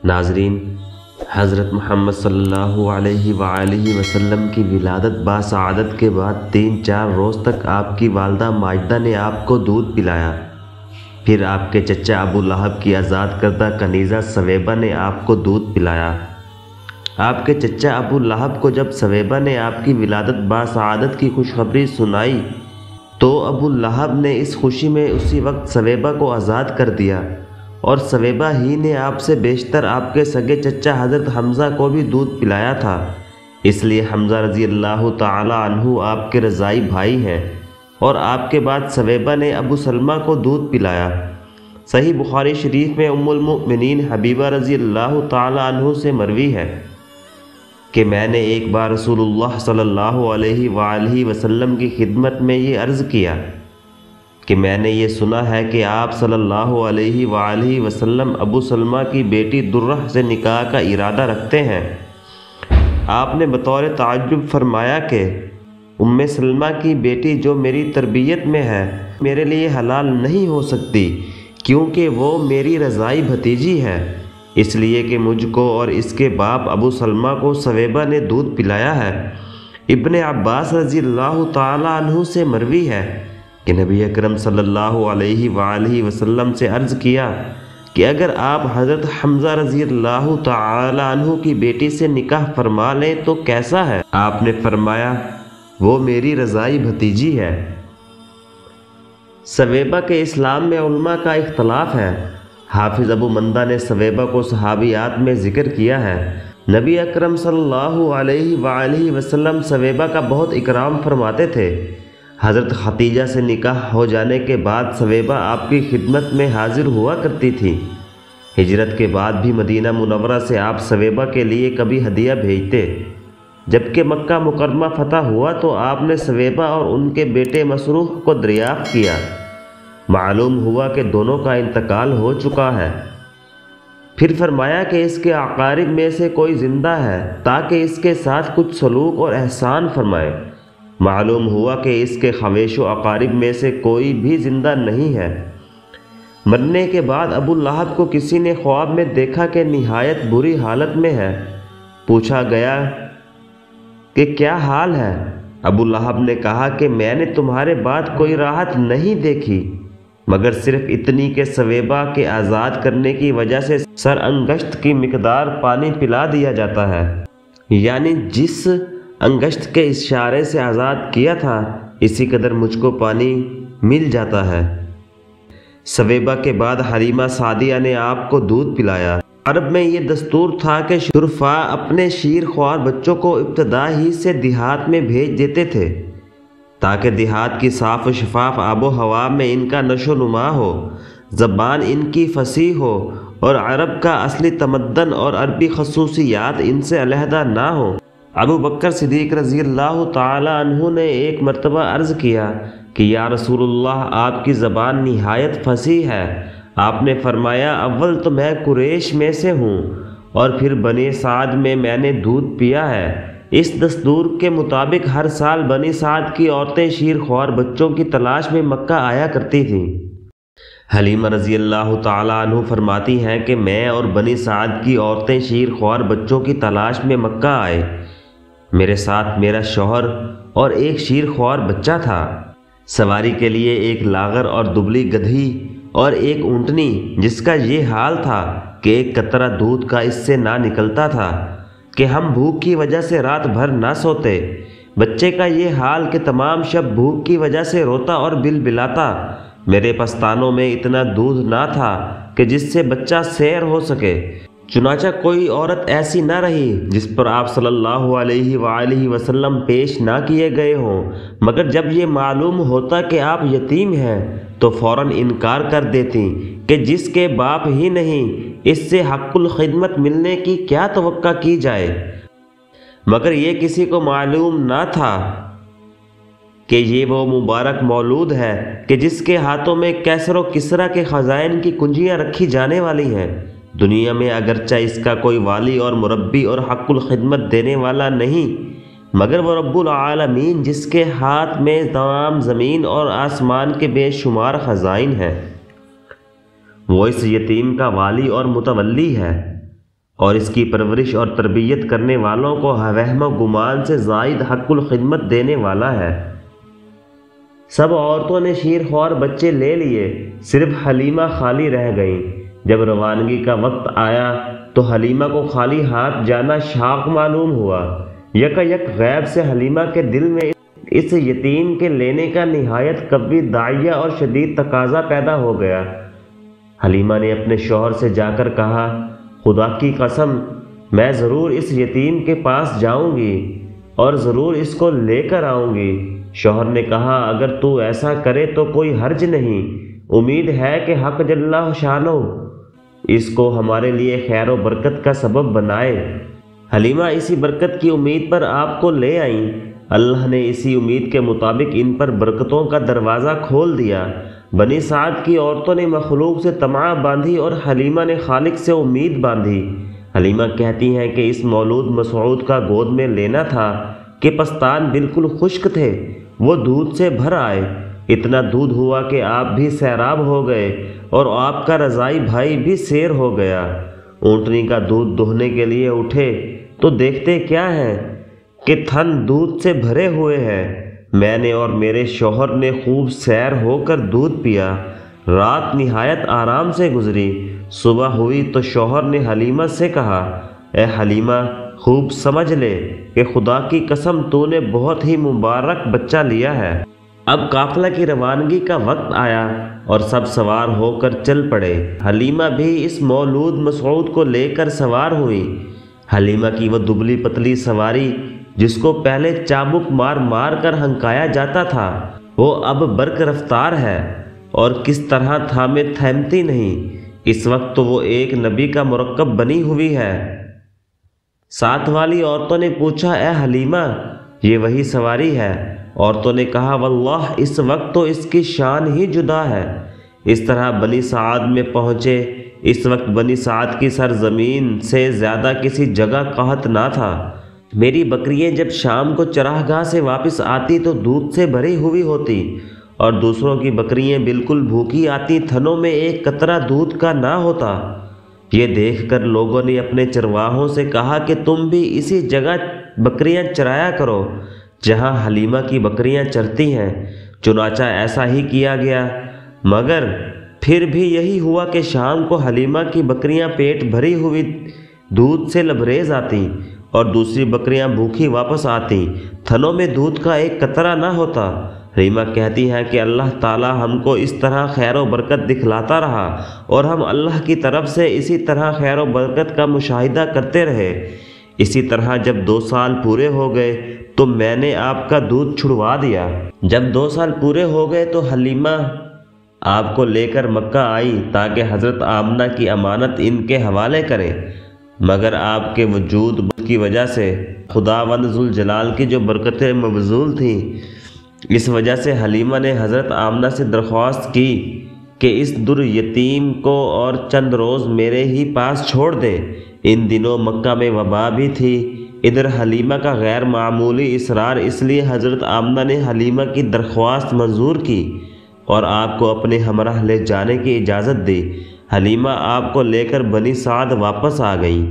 ناظرین، حضرت محمد صلی اللہ علیہ وآلہ وسلم کی ولادت باسعادت کے بعد 3-4 روز تک آپ کی والدہ ماجدہ نے آپ کو دودھ پلایا۔ پھر آپ کے چچا ابو لہب کی آزاد کردہ کنیزہ سویبہ نے آپ کو دودھ پلایا۔ آپ کے چچا ابو لہب کو جب سویبہ نے آپ کی ولادت باسعادت کی خوشخبری سنائی تو ابو لہب نے اس خوشی میں اسی وقت سویبہ کو آزاد کر دیا، اور سویبہ ہی نے آپ سے بیشتر آپ کے سگے چچا حضرت حمزہ کو بھی دودھ پلایا تھا، اس لیے حمزہ رضی اللہ تعالی عنہ آپ کے رضائی بھائی ہیں، اور آپ کے بعد سویبہ نے ابو سلمہ کو دودھ پلایا۔ صحیح بخاری شریف میں ام المؤمنین حبیبہ رضی اللہ تعالی عنہ سے مروی ہے کہ میں نے ایک بار رسول اللہ صلی اللہ علیہ وآلہ وسلم کی خدمت میں یہ عرض کیا کہ میں نے یہ سنا ہے کہ آپ صلی اللہ علیہ وآلہ وسلم ابو سلمہ کی بیٹی درہ سے نکاح کا ارادہ رکھتے ہیں۔ آپ نے بطور تعجب فرمایا کہ ام سلمہ کی بیٹی جو میری تربیت میں ہے میرے لیے حلال نہیں ہو سکتی، کیونکہ وہ میری رضائی بھتیجی ہے، اس لیے کہ مجھ کو اور اس کے باپ ابو سلمہ کو سویبہ نے دودھ پلایا ہے۔ ابن عباس رضی اللہ تعالی عنہ سے مروی ہے کہ نبی اکرم صلی اللہ علیہ وآلہ وسلم سے عرض کیا کہ اگر آپ حضرت حمزہ رضی اللہ تعالی عنہ کی بیٹی سے نکاح فرما لیں تو کیسا ہے؟ آپ نے فرمایا وہ میری رضائی بھتیجی ہے۔ سویبہ کے اسلام میں علماء کا اختلاف ہے۔ حافظ ابو مندہ نے سویبہ کو صحابیات میں ذکر کیا ہے۔ نبی اکرم صلی اللہ علیہ وآلہ وسلم سویبہ کا بہت اکرام فرماتے تھے۔ حضرت ختیجہ سے نکاح ہو جانے کے بعد سویبہ آپ کی خدمت میں حاضر ہوا کرتی تھی۔ ہجرت کے بعد بھی مدینہ منورہ سے آپ سویبہ کے لیے کبھی ہدیہ بھیجتے۔ جبکہ مکہ مکرمہ فتح ہوا تو آپ نے سویبہ اور ان کے بیٹے مسروح کو دریافت کیا۔ معلوم ہوا کہ دونوں کا انتقال ہو چکا ہے۔ پھر فرمایا کہ اس کے اقارب میں سے کوئی زندہ ہے تاکہ اس کے ساتھ کچھ سلوک اور احسان فرمائے۔ معلوم ہوا کہ اس کے خویش و اقارب میں سے کوئی بھی زندہ نہیں ہے۔ مرنے کے بعد ابو لہب کو کسی نے خواب میں دیکھا کہ نہایت بری حالت میں ہے۔ پوچھا گیا کہ کیا حال ہے؟ ابو لہب نے کہا کہ میں نے تمہارے بعد کوئی راحت نہیں دیکھی مگر صرف اتنی کہ سویبہ کے آزاد کرنے کی وجہ سے سر انگشت کی مقدار پانی پلا دیا جاتا ہے، یعنی جس انگشت کے اشارے سے آزاد کیا تھا اسی قدر مجھ کو پانی مل جاتا ہے۔ سویبہ کے بعد حلیمہ سعدیہ نے آپ کو دودھ پلایا۔ عرب میں یہ دستور تھا کہ شرفاء اپنے شیر خوار بچوں کو ابتدا ہی سے دیہات میں بھیج دیتے تھے تاکہ دیہات کی صاف و شفاف آب و ہوا میں ان کا نشو و نما ہو، زبان ان کی فصیح ہو اور عرب کا اصلی تمدن اور عربی خصوصیات ان سے علیحدہ نہ ہو۔ ابو بکر صدیق رضی اللہ تعالی عنہ نے ایک مرتبہ عرض کیا کہ یا رسول اللہ آپ کی زبان نہایت فصیح ہے۔ آپ نے فرمایا اول تو میں قریش میں سے ہوں اور پھر بنی سعد میں نے دودھ پیا ہے۔ اس دستور کے مطابق ہر سال بنی سعد کی عورتیں شیر خوار بچوں کی تلاش میں مکہ آیا کرتی تھیں۔ حلیمہ رضی اللہ تعالی عنہ فرماتی ہیں کہ میں اور بنی سعد کی عورتیں شیر خوار بچوں کی تلاش میں مکہ آئے۔ میرے ساتھ میرا شوہر اور ایک شیر خوار بچہ تھا۔ سواری کے لیے ایک لاغر اور دبلی گدھی اور ایک اونٹنی جس کا یہ حال تھا کہ ایک قطرہ دودھ کا اس سے نہ نکلتا تھا کہ ہم بھوک کی وجہ سے رات بھر نہ سوتے۔ بچے کا یہ حال کہ تمام شب بھوک کی وجہ سے روتا اور بلبلاتا۔ میرے پستانوں میں اتنا دودھ نہ تھا کہ جس سے بچہ سیر ہو سکے۔ چنانچہ کوئی عورت ایسی نہ رہی جس پر آپ صلی اللہ علیہ وآلہ وسلم پیش نہ کیے گئے ہوں، مگر جب یہ معلوم ہوتا کہ آپ یتیم ہیں تو فوراً انکار کر دیتی کہ جس کے باپ ہی نہیں اس سے حق الخدمت ملنے کی کیا توقع کی جائے۔ مگر یہ کسی کو معلوم نہ تھا کہ یہ وہ مبارک مولود ہے کہ جس کے ہاتھوں میں کیسر و کسریٰ کے خزائن کی کنجیاں رکھی جانے والی ہیں۔ دنیا میں اگرچہ اس کا کوئی والی اور مربی اور حق الخدمت دینے والا نہیں، مگر وہ رب العالمین جس کے ہاتھ میں تمام زمین اور آسمان کے بے شمار خزائن ہیں، وہ اس یتیم کا والی اور متولی ہے۔ اور اس کی پرورش اور تربیت کرنے والوں کو وہم و گمان سے زائد حق الخدمت دینے والا ہے۔ سب عورتوں نے شیرخوار بچے لے لیے، صرف حلیمہ خالی رہ گئیں۔ جب روانگی کا وقت آیا تو حلیمہ کو خالی ہاتھ جانا شاق معلوم ہوا۔ یک غیب سے حلیمہ کے دل میں اس یتیم کے لینے کا نہایت قوی داعیہ اور شدید تقاضا پیدا ہو گیا۔ حلیمہ نے اپنے شوہر سے جا کر کہا، خدا کی قسم میں ضرور اس یتیم کے پاس جاؤں گی اور ضرور اس کو لے کر آؤں گی۔ شوہر نے کہا، اگر تو ایسا کرے تو کوئی حرج نہیں، امید ہے کہ حق جل شانہ اس کو ہمارے لیے خیر و برکت کا سبب بنائے۔ حلیمہ اسی برکت کی امید پر آپ کو لے آئیں۔ اللہ نے اسی امید کے مطابق ان پر برکتوں کا دروازہ کھول دیا۔ بنی سعد کی عورتوں نے مخلوق سے طمع باندھی اور حلیمہ نے خالق سے امید باندھی۔ حلیمہ کہتی ہیں کہ اس مولود مسعود کا گود میں لینا تھا کہ پستان بالکل خشک تھے، وہ دودھ سے بھر آئے، اتنا دودھ ہوا کہ آپ بھی سیراب ہو گئے اور آپ کا رضائی بھائی بھی سیر ہو گیا۔ اونٹنی کا دودھ دہنے کے لیے اٹھے تو دیکھتے کیا ہے کہ تھن دودھ سے بھرے ہوئے ہیں۔ میں نے اور میرے شوہر نے خوب سیر ہو کر دودھ پیا، رات نہایت آرام سے گزری۔ صبح ہوئی تو شوہر نے حلیمہ سے کہا، اے حلیمہ خوب سمجھ لے کہ خدا کی قسم تو نے بہت ہی مبارک بچہ لیا ہے۔ اب قافلہ کی روانگی کا وقت آیا اور سب سوار ہو کر چل پڑے۔ حلیمہ بھی اس مولود مسعود کو لے کر سوار ہوئی۔ حلیمہ کی وہ دبلی پتلی سواری جس کو پہلے چابک مار مار کر ہنکایا جاتا تھا، وہ اب برق رفتار ہے اور کس طرح تھامے تھمتی نہیں۔ اس وقت تو وہ ایک نبی کا مرکب بنی ہوئی ہے۔ ساتھ والی عورتوں نے پوچھا، اے حلیمہ یہ وہی سواری ہے؟ عورتوں نے کہا، واللہ اس وقت تو اس کی شان ہی جدا ہے۔ اس طرح بنی سعد میں پہنچے۔ اس وقت بنی سعد کی سرزمین سے زیادہ کسی جگہ قحط نہ تھا۔ میری بکریاں جب شام کو چراگاہ سے واپس آتی تو دودھ سے بھری ہوئی ہوتی اور دوسروں کی بکریاں بالکل بھوکی آتی، تھنوں میں ایک قطرہ دودھ کا نہ ہوتا۔ یہ دیکھ کر لوگوں نے اپنے چرواہوں سے کہا کہ تم بھی اسی جگہ بکریاں چرایا کرو جہاں حلیمہ کی بکریاں چرتی ہیں۔ چنانچہ ایسا ہی کیا گیا، مگر پھر بھی یہی ہوا کہ شام کو حلیمہ کی بکریاں پیٹ بھری ہوئی دودھ سے لبریز آتیں اور دوسری بکریاں بھوکی واپس آتیں، تھنوں میں دودھ کا ایک قطرہ نہ ہوتا۔ حلیمہ کہتی ہے کہ اللہ تعالی ہم کو اس طرح خیر و برکت دکھلاتا رہا اور ہم اللہ کی طرف سے اسی طرح خیر و برکت کا مشاہدہ کرتے رہے۔ اسی طرح جب 2 سال پورے ہو گئے تو میں نے آپ کا دودھ چھڑوا دیا۔ جب 2 سال پورے ہو گئے تو حلیمہ آپ کو لے کر مکہ آئی تاکہ حضرت آمنہ کی امانت ان کے حوالے کریں، مگر آپ کے وجود کی وجہ سے خداوند ذوالجلال کی جو برکتیں مبذول تھیں، اس وجہ سے حلیمہ نے حضرت آمنہ سے درخواست کی کہ اس در یتیم کو اور چند روز میرے ہی پاس چھوڑ دیں۔ ان دنوں مکہ میں وبا بھی تھی۔ ادھر حلیمہ کا غیر معمولی اصرار، اس لیے حضرت آمنہ نے حلیمہ کی درخواست منظور کی اور آپ کو اپنے ہمراہ لے جانے کی اجازت دی۔ حلیمہ آپ کو لے کر بنی سعد واپس آ گئیں۔